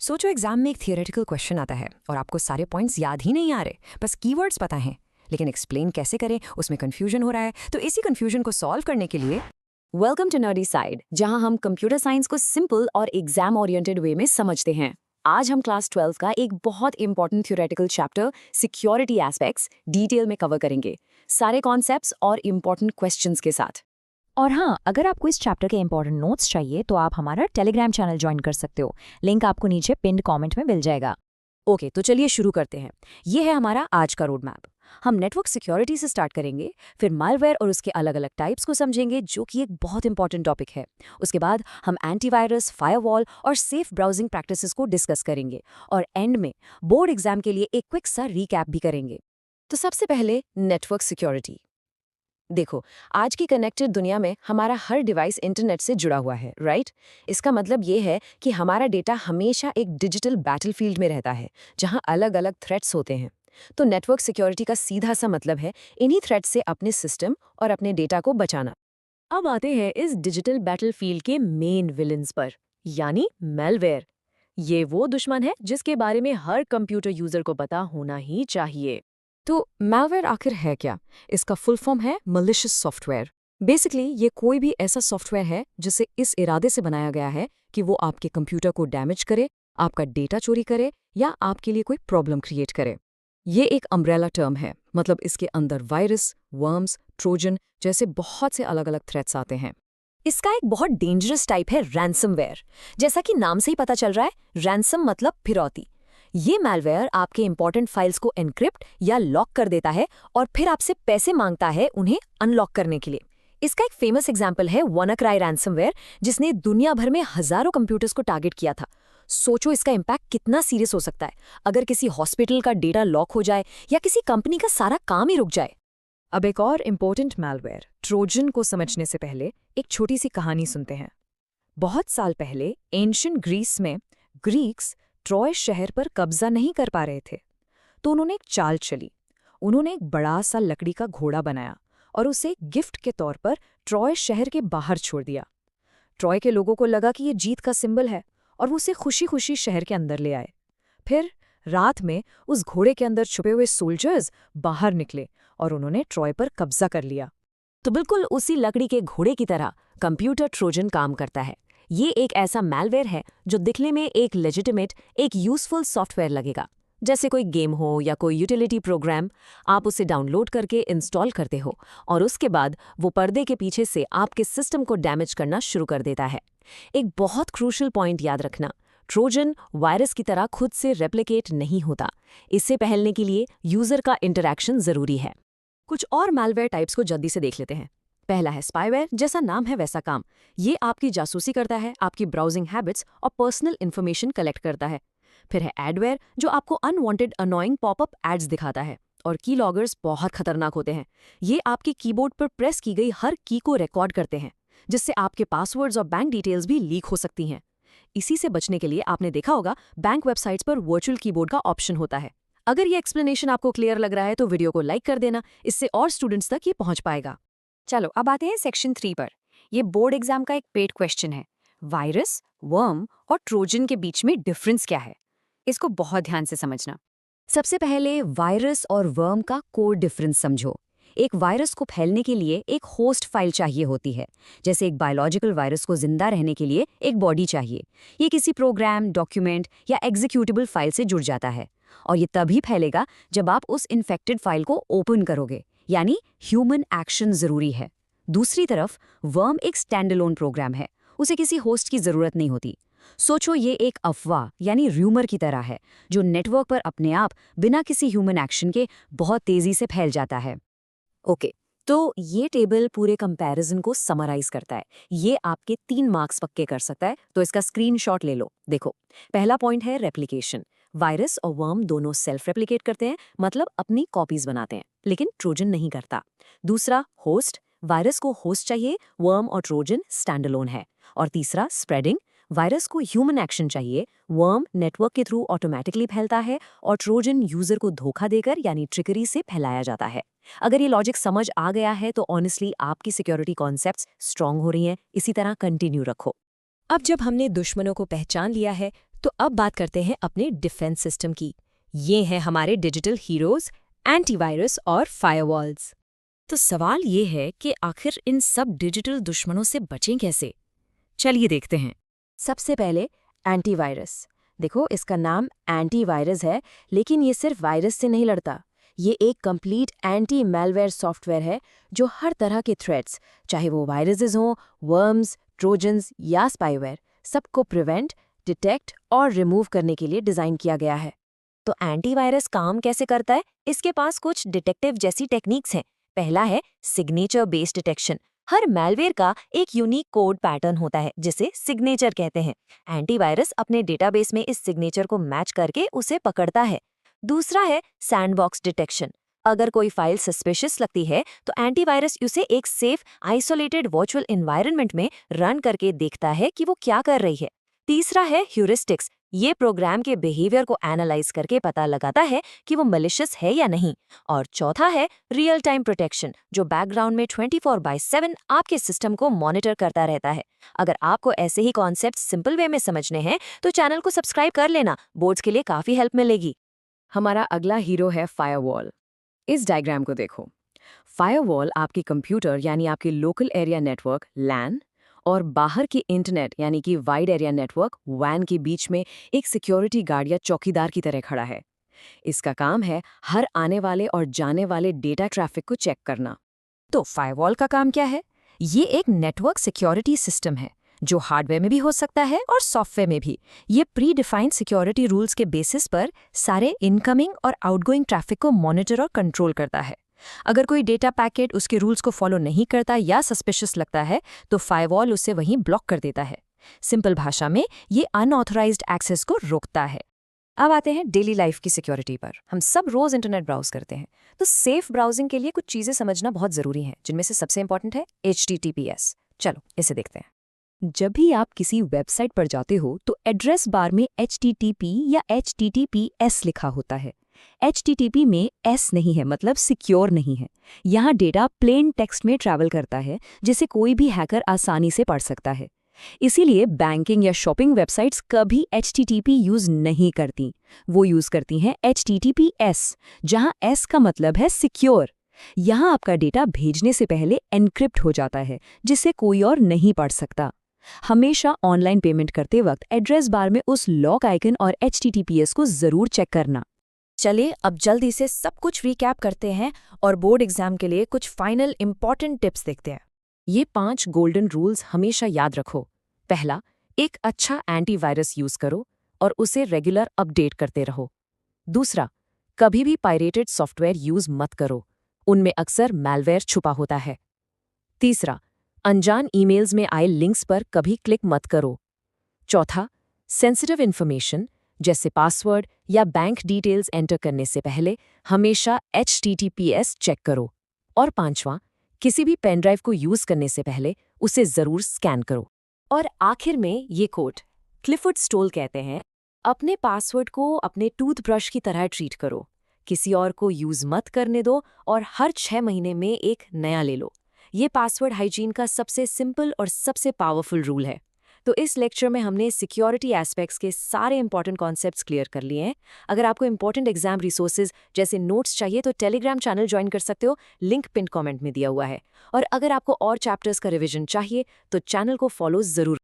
सोचो एग्जाम में एक थियोरेटिकल क्वेश्चन आता है और आपको सारे पॉइंट्स याद ही नहीं आ रहे, बस कीवर्ड्स पता हैं, लेकिन एक्सप्लेन कैसे करें उसमें कंफ्यूजन हो रहा है। तो इसी कंफ्यूजन को सॉल्व करने के लिए वेलकम टू नर्डी साइड, जहां हम कंप्यूटर साइंस को सिंपल और एग्जाम ओरिएंटेड वे में समझते हैं। आज हम क्लास 12 का एक बहुत important theoretical chapter security aspects detail में कवर करेंगे, सारे कॉन्सेप्ट्स और इंपॉर्टेंट क्वेश्चंस के साथ। और हाँ, अगर आपको इस चैप्टर के इंपॉर्टेंट नोट्स चाहिए तो आप हमारा टेलीग्राम चैनल ज्वाइन कर सकते हो। लिंक आपको नीचे पिन्ड कमेंट में मिल जाएगा। ओके, तो चलिए शुरू करते हैं। ये है हमारा आज का रोड मैप। हम नेटवर्क सिक्योरिटी से स्टार्ट करेंगे, फिर मालवेयर और उसके अलग अलग टाइप्स को समझेंगे, जो कि एक बहुत इंपॉर्टेंट टॉपिक है। उसके बाद हम एंटीवायरस, फायरवॉल और सेफ ब्राउजिंग प्रैक्टिसेस को डिस्कस करेंगे, और एंड में बोर्ड एग्जाम के लिए एक क्विक सा रीकैप भी करेंगे। तो सबसे पहले नेटवर्क सिक्योरिटी। देखो, आज की कनेक्टेड दुनिया में हमारा हर डिवाइस इंटरनेट से जुड़ा हुआ है, राइट? इसका मतलब ये है कि हमारा डेटा हमेशा एक डिजिटल बैटलफील्ड में रहता है, जहां अलग अलग थ्रेट्स होते हैं। तो नेटवर्क सिक्योरिटी का सीधा सा मतलब है इन्हीं थ्रेट्स से अपने सिस्टम और अपने डेटा को बचाना। अब आते हैं इस डिजिटल बैटलफील्ड के मेन विलन्स पर, यानी मैलवेयर। ये वो दुश्मन है जिसके बारे में हर कंप्यूटर यूजर को पता होना ही चाहिए। तो मैलवेयर आखिर है क्या? इसका फुल फॉर्म है मलिशियस सॉफ्टवेयर। बेसिकली ये कोई भी ऐसा सॉफ्टवेयर है जिसे इस इरादे से बनाया गया है कि वो आपके कंप्यूटर को डैमेज करे, आपका डेटा चोरी करे या आपके लिए कोई प्रॉब्लम क्रिएट करे। ये एक अम्ब्रेला टर्म है, मतलब इसके अंदर वायरस, वर्म्स, ट्रोजन जैसे बहुत से अलग अलग थ्रेट्स आते हैं। इसका एक बहुत डेंजरस टाइप है रैंसमवेयर। जैसा कि नाम से ही पता चल रहा है, रैंसम मतलब फिरौती। ये मैलवेयर आपके इंपॉर्टेंट फाइल्स को एनक्रिप्ट या लॉक कर देता है और फिर आपसे पैसे मांगता है उन्हें अनलॉक करने के लिए। इसका एक फेमस एग्जाम्पल है WannaCry रैंसमवेयर, जिसने दुनिया भर में हजारों कंप्यूटर्स को टारगेट किया था। सोचो इसका इम्पैक्ट कितना सीरियस हो सकता है अगर किसी हॉस्पिटल का डेटा लॉक हो जाए या किसी कंपनी का सारा काम ही रुक जाए। अब एक और इम्पोर्टेंट मैलवेयर ट्रोजन को समझने से पहले एक छोटी सी कहानी सुनते हैं। बहुत साल पहले एंशिएंट ग्रीस में ग्रीक्स ट्रॉय शहर पर कब्जा नहीं कर पा रहे थे, तो उन्होंने एक चाल चली। उन्होंने एक बड़ा सा लकड़ी का घोड़ा बनाया और उसे गिफ्ट के तौर पर ट्रॉय शहर के बाहर छोड़ दिया। ट्रॉय के लोगों को लगा कि ये जीत का सिंबल है और वो उसे खुशी खुशी शहर के अंदर ले आए। फिर रात में उस घोड़े के अंदर छुपे हुए सोल्जर्स बाहर निकले और उन्होंने ट्रॉय पर कब्जा कर लिया। तो बिल्कुल उसी लकड़ी के घोड़े की तरह कंप्यूटर ट्रोजन काम करता है। ये एक ऐसा मैलवेयर है जो दिखने में एक लेजिटिमेट, एक यूजफुल सॉफ्टवेयर लगेगा, जैसे कोई गेम हो या कोई यूटिलिटी प्रोग्राम। आप उसे डाउनलोड करके इंस्टॉल करते हो और उसके बाद वो पर्दे के पीछे से आपके सिस्टम को डैमेज करना शुरू कर देता है। एक बहुत क्रूशियल पॉइंट याद रखना, ट्रोजन वायरस की तरह खुद से रेप्लिकेट नहीं होता। इससे पहलने के लिए यूजर का इंटरैक्शन जरूरी है। कुछ और मैलवेयर टाइप्स को जल्दी से देख लेते हैं। पहला है स्पाईवेयर, जैसा नाम है वैसा काम। ये आपकी जासूसी करता है, आपकी ब्राउजिंग हैबिट्स और पर्सनल इन्फॉर्मेशन कलेक्ट करता है। फिर है एडवेयर, जो आपको अनवांटेड अनोइंग पॉपअप एड्स दिखाता है। और की लॉगर्स बहुत खतरनाक होते हैं। ये आपके कीबोर्ड पर प्रेस की गई हर की को रिकॉर्ड करते हैं, जिससे आपके पासवर्ड्स और बैंक डिटेल्स भी लीक हो सकती हैं। इसी से बचने के लिए आपने देखा होगा बैंक वेबसाइट्स पर वर्चुअल कीबोर्ड का ऑप्शन होता है। अगर ये एक्सप्लेनेशन आपको क्लियर लग रहा है तो वीडियो को लाइक कर देना, इससे और स्टूडेंट्स तक ये पहुंच पाएगा। चलो अब आते हैं सेक्शन 3 पर। ये बोर्ड एग्जाम का एक पेड क्वेश्चन है। वायरस, वर्म और ट्रोजन के बीच में डिफरेंस क्या है? इसको बहुत ध्यान से समझना। सबसे पहले वायरस और वर्म का कोर डिफरेंस समझो। एक वायरस को फैलने के लिए एक होस्ट फाइल चाहिए होती है। जैसे एक बायोलॉजिकल वायरस को जिंदा रहने के लिए एक बॉडी चाहिए। ये किसी प्रोग्राम, डॉक्यूमेंट या एग्जीक्यूटेबल फाइल से जुड़ जाता है, और ये तभी फैलेगा जब आप उस इन्फेक्टेड फाइल को ओपन करोगे, यानी ह्यूमन एक्शन जरूरी है। दूसरी तरफ वर्म एक स्टैंडअलोन प्रोग्राम है, उसे किसी होस्ट की जरूरत नहीं होती। सोचो ये एक अफवाह यानी र्यूमर की तरह है, जो नेटवर्क पर अपने आप बिना किसी ह्यूमन एक्शन के बहुत तेजी से फैल जाता है। ओके, तो ये टेबल पूरे कंपैरिजन को समराइज करता है। ये आपके 3 मार्क्स पक्के कर सकता है, तो इसका स्क्रीनशॉट ले लो। देखो, पहला पॉइंट है रेप्लिकेशन। वायरस और वर्म दोनों सेल्फ रेप्लिकेट करते हैं, मतलब अपनी कॉपीज बनाते हैं, लेकिन ट्रोजन नहीं करता। दूसरा होस्ट, वायरस को होस्ट चाहिए, वर्म और ट्रोजन स्टैंडअलोन है। और तीसरा स्प्रेडिंग, वायरस को ह्यूमन एक्शन चाहिए, वर्म नेटवर्क के थ्रू ऑटोमेटिकली फैलता है और ट्रोजन यूजर को धोखा देकर यानी ट्रिकरी से फैलाया जाता है। अगर ये लॉजिक समझ आ गया है तो ऑनेस्टली आपकी सिक्योरिटी कॉन्सेप्ट्स स्ट्रांग हो रही हैं। इसी तरह कंटिन्यू रखो। अब जब हमने दुश्मनों को पहचान लिया है, तो अब बात करते हैं अपने डिफेंस सिस्टम की। ये हैं हमारे डिजिटल हीरोज, एंटीवायरस और फायरवॉल्स। तो सवाल ये है कि आखिर इन सब डिजिटल दुश्मनों से बचें कैसे? चलिए देखते हैं। सबसे पहले एंटीवायरस। देखो, इसका नाम एंटीवायरस है, लेकिन ये सिर्फ वायरस से नहीं लड़ता। ये एक कंप्लीट एंटी मैलवेयर सॉफ्टवेयर है जो हर तरह के थ्रेट्स, चाहे वो वायरसेस हों, वर्म्स, ट्रोजन्स या स्पाईवेयर, सबको प्रिवेंट, डिटेक्ट और रिमूव करने के लिए डिज़ाइन किया गया है। तो एंटीवायरस काम कैसे करता है? इसके पास कुछ डिटेक्टिव जैसी टेक्निक्स हैं। पहला है सिग्नेचर बेस्ड डिटेक्शन। हर मैलवेयर का एक यूनिक कोड पैटर्न होता है जिसे सिग्नेचर कहते हैं। एंटीवायरस अपने डेटाबेस में इस सिग्नेचर को मैच करके उसे पकड़ता है। दूसरा है सैंडबॉक्स डिटेक्शन। अगर कोई फाइल सस्पिशियस लगती है तो एंटीवायरस उसे एक सेफ आइसोलेटेड वर्चुअल एनवायरनमेंट में रन करके देखता है कि वो क्या कर रही है। तीसरा है ह्यूरिस्टिक्स। ये प्रोग्राम के बिहेवियर को एनालाइज करके पता लगाता है कि वो मैलिशियस है या नहीं। और चौथा है रियल टाइम प्रोटेक्शन, जो बैकग्राउंड में 24/7 आपके सिस्टम को मॉनिटर करता रहता है। अगर आपको ऐसे ही कॉन्सेप्ट सिंपल वे में समझने हैं तो चैनल को सब्सक्राइब कर लेना, बोर्ड्स के लिए काफ़ी हेल्प मिलेगी। हमारा अगला हीरो है फायरवॉल। इस डायग्राम को देखो। फायरवॉल आपके कंप्यूटर यानी आपके लोकल एरिया नेटवर्क लैन और बाहर के इंटरनेट यानी कि वाइड एरिया नेटवर्क वैन के बीच में एक सिक्योरिटी गार्ड या चौकीदार की तरह खड़ा है। इसका काम है हर आने वाले और जाने वाले डेटा ट्रैफिक को चेक करना। तो फायरवॉल का काम क्या है? ये एक नेटवर्क सिक्योरिटी सिस्टम है जो हार्डवेयर में भी हो सकता है और सॉफ्टवेयर में भी। ये प्री डिफाइंड सिक्योरिटी रूल्स के बेसिस पर सारे इनकमिंग और आउटगोइंग ट्रैफिक को मॉनिटर और कंट्रोल करता है। अगर कोई डेटा पैकेट उसके रूल्स को फॉलो नहीं करता या सस्पिशियस लगता है तो फायरवॉल उसे वहीं ब्लॉक कर देता है। सिंपल भाषा में ये अनऑथराइज्ड एक्सेस को रोकता है। अब आते हैं डेली लाइफ की सिक्योरिटी पर। हम सब रोज इंटरनेट ब्राउज करते हैं, तो सेफ ब्राउजिंग के लिए कुछ चीजें समझना बहुत जरूरी है, जिनमें से सबसे इंपॉर्टेंट है HTTPS। चलो इसे देखते हैं। जब भी आप किसी वेबसाइट पर जाते हो तो एड्रेस बार में HTTP या HTTPS लिखा होता है। HTTP में S नहीं है, मतलब सिक्योर नहीं है। यहाँ डेटा प्लेन टेक्स्ट में ट्रैवल करता है जिसे कोई भी हैकर आसानी से पढ़ सकता है। इसीलिए बैंकिंग या शॉपिंग वेबसाइट्स कभी HTTP यूज नहीं करती। वो यूज करती हैं HTTPS, जहां S का मतलब है सिक्योर। यहाँ आपका डेटा भेजने से पहले एन्क्रिप्ट हो जाता है जिसे कोई और नहीं पढ़ सकता। हमेशा ऑनलाइन पेमेंट करते वक्त एड्रेस बार में उस लॉक आइकन और HTTPS को जरूर चेक करना। चलिए अब जल्दी से सब कुछ रिकैप करते हैं और बोर्ड एग्जाम के लिए कुछ फाइनल इंपॉर्टेंट टिप्स देखते हैं। ये 5 गोल्डन रूल्स हमेशा याद रखो। पहला, एक अच्छा एंटीवायरस यूज करो और उसे रेगुलर अपडेट करते रहो। दूसरा, कभी भी पायरेटेड सॉफ्टवेयर यूज मत करो, उनमें अक्सर मैलवेयर छुपा होता है। तीसरा, अनजान ईमेल्स में आए लिंक्स पर कभी क्लिक मत करो। चौथा, सेंसिटिव इन्फॉर्मेशन जैसे पासवर्ड या बैंक डिटेल्स एंटर करने से पहले हमेशा HTTPS चेक करो। और पांचवां, किसी भी पेन ड्राइव को यूज करने से पहले उसे जरूर स्कैन करो। और आखिर में ये कोट क्लिफर्ड स्टोल कहते हैं, अपने पासवर्ड को अपने टूथब्रश की तरह ट्रीट करो, किसी और को यूज मत करने दो और हर 6 महीने में एक नया ले लो। ये पासवर्ड हाइजीन का सबसे सिंपल और सबसे पावरफुल रूल है। तो इस लेक्चर में हमने सिक्योरिटी एस्पेक्ट्स के सारे इंपॉर्टेंट कॉन्सेप्ट्स क्लियर कर लिए हैं। अगर आपको इंपॉर्टेंट एग्जाम रिसोर्सेज जैसे नोट्स चाहिए तो टेलीग्राम चैनल ज्वाइन कर सकते हो, लिंक पिन कमेंट में दिया हुआ है। और अगर आपको और चैप्टर्स का रिवीजन चाहिए तो चैनल को फॉलो जरूर